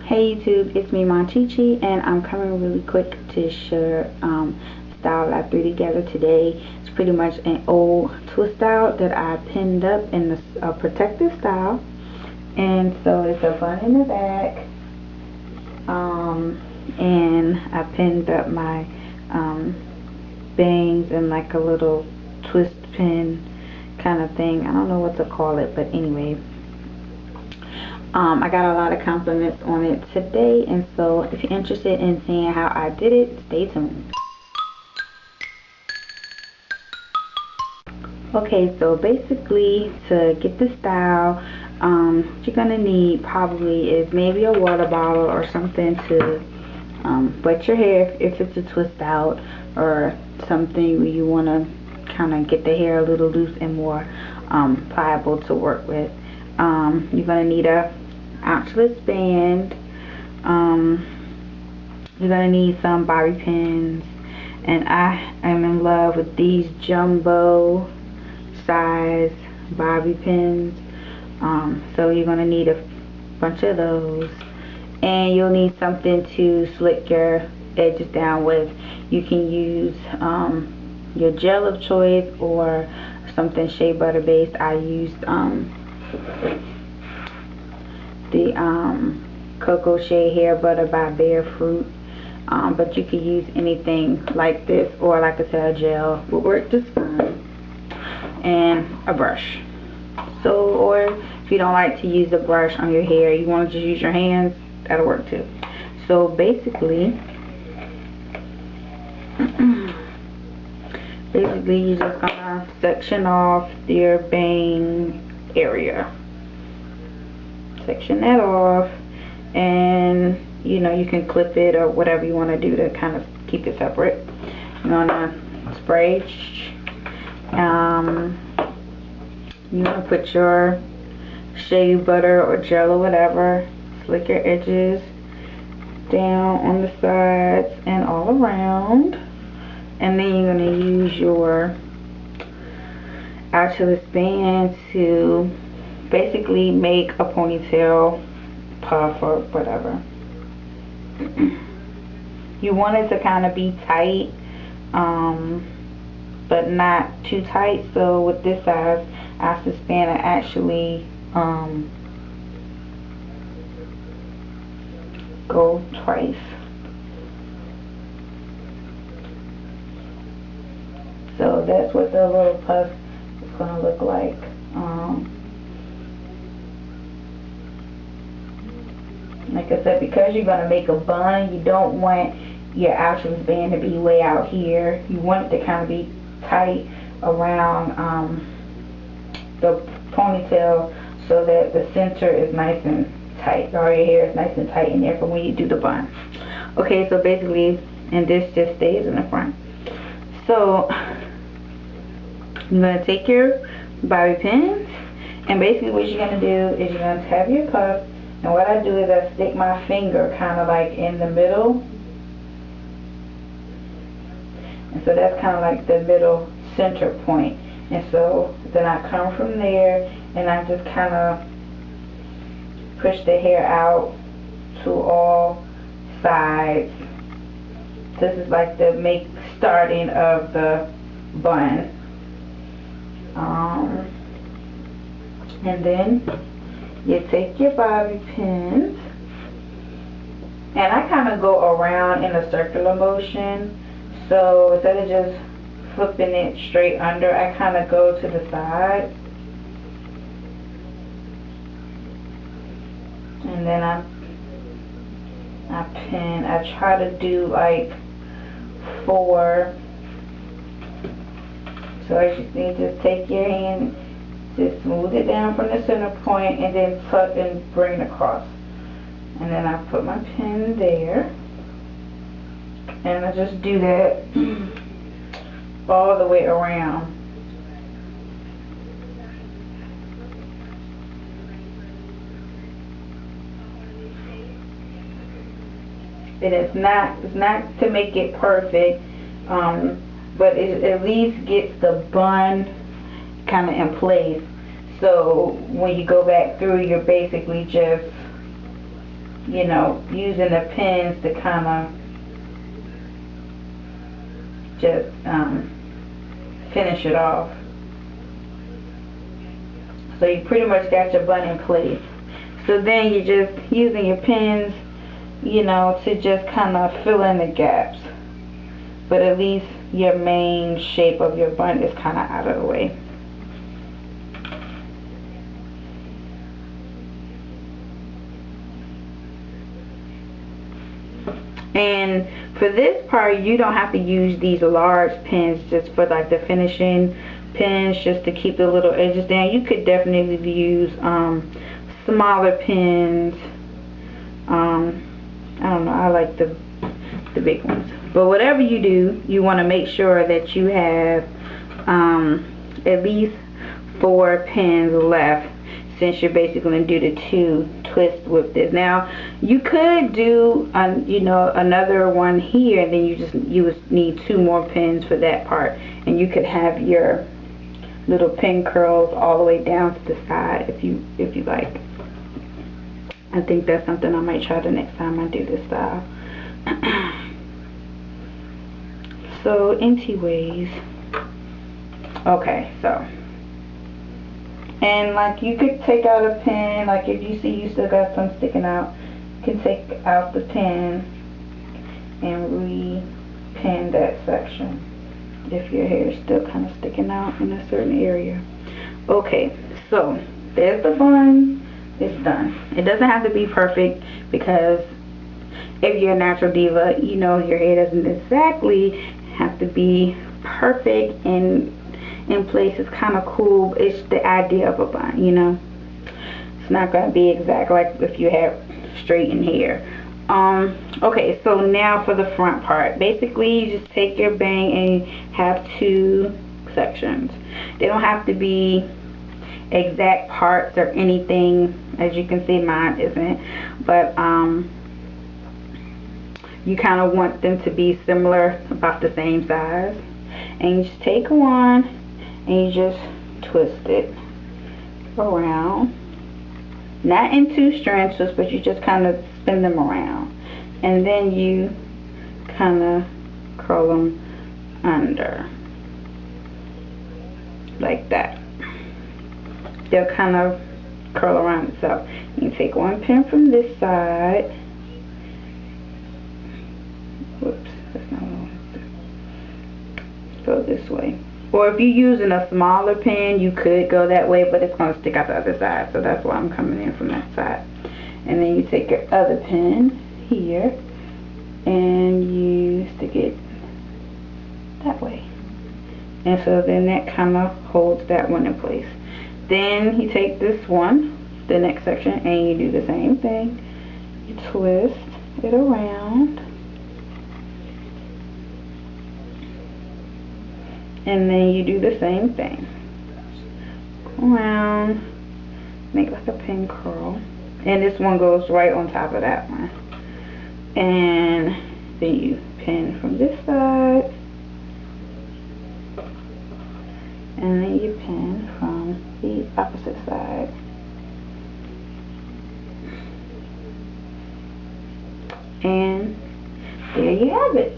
Hey YouTube, it's me Monchichi, and I'm coming really quick to share style I threw together today. It's pretty much an old twist style that I pinned up in a protective style, and so it's a bun in the back, and I pinned up my bangs in like a little twist pin kind of thing. I don't know what to call it, but anyway. I got a lot of compliments on it today, and so if you're interested in seeing how I did it, stay tuned. Okay, so basically to get the style, what you're gonna need probably is maybe a water bottle or something to wet your hair if it's a twist out, or something where you want to kind of get the hair a little loose and more pliable to work with. You're gonna need a ounchless band. You're gonna need some bobby pins, and I am in love with these jumbo size bobby pins. So you're gonna need a bunch of those, and you'll need something to slick your edges down with. You can use your gel of choice or something shea butter based. I used the Cocoa Shea Hair Butter by Bare Fruit, but you could use anything like this, or like I said, a gel will work just fine, and a brush. So, or if you don't like to use a brush on your hair, you want to just use your hands, that'll work too. So basically you're just gonna section off your bang area. Section that off, and you know, you can clip it or whatever you want to do to kind of keep it separate. You're gonna spray, you want to put your shea butter or gel or whatever, slick your edges down on the sides and all around, and then you're going to use your ounchless band to basically make a ponytail, puff, or whatever. You want it to kind of be tight, but not too tight. So with this size ounchless band, I actually go twice. So that's what the little puff is going to look like. Like I said, because you're going to make a bun, you don't want your ounchless band to be way out here. You want it to kind of be tight around the ponytail, so that the center is nice and tight, all your hair is nice and tight in there for when you do the bun. Okay, so basically, and this just stays in the front. So you're going to take your bobby pins, and basically what you're going to do is you're going to have your puff, and what I do is I stick my finger kind of like in the middle, and so that's kind of like the middle center point. And so then I come from there, and I just kind of push the hair out to all sides. This is like the starting of the bun. And then you take your bobby pins, and I kind of go around in a circular motion. So instead of just flipping it straight under, I kind of go to the side, and then I pin. I try to do like 4. So as you see, just take your hand, just smooth it down from the center point, and then tuck and bring it across. And then I put my pin there, and I just do that all the way around. And it's not to make it perfect, but it at least gets the bun kind of in place. So when you go back through, you're basically just you know, using the pins to kind of just finish it off. So you pretty much got your bun in place. So then you're just using your pins, you know, to just kind of fill in the gaps. But at least your main shape of your bun is kind of out of the way. And for this part, you don't have to use these large pins just for like the finishing pins, just to keep the little edges down. You could definitely use smaller pins. I don't know, I like the big ones. But whatever you do, you want to make sure that you have at least 4 pins left, since you're basically going to do the 2 twists with this. Now you could do you know, another one here, and then you would need 2 more pins for that part, and you could have your little pin curls all the way down to the side if you like. I think that's something I might try the next time I do this style. So anyways, okay, so, and like you could take out a pin, like if you see you still got some sticking out, you can take out the pin and re-pin that section if your hair is still kind of sticking out in a certain area. Okay, so there's the bun. It's done. It doesn't have to be perfect, because if you're a natural diva, you know your hair doesn't exactly have to be perfect and in place. It's kind of cool. It's the idea of a bun, you know. It's not going to be exact like if you have straightened hair. Okay, so now for the front part. Basically, you just take your bang and have 2 sections. They don't have to be exact parts or anything. As you can see, mine isn't, but you kind of want them to be similar, about the same size. And you just take one and you just twist it around, not in 2 strand twists, but you just kind of spin them around, and then you kind of curl them under like that. They'll kind of curl around itself. You take one pin from this side. Whoops, that's not what I want to do. Go this way. Or if you're using a smaller pin, you could go that way, but it's going to stick out the other side, so that's why I'm coming in from that side. And then you take your other pin here and you stick it that way. And so then that kind of holds that one in place. Then you take this one, the next section, and you do the same thing. You twist it around, and then you do the same thing around, make like a pin curl, and this one goes right on top of that one. And then you pin from this side, and then you pin from the opposite side. And there you have it.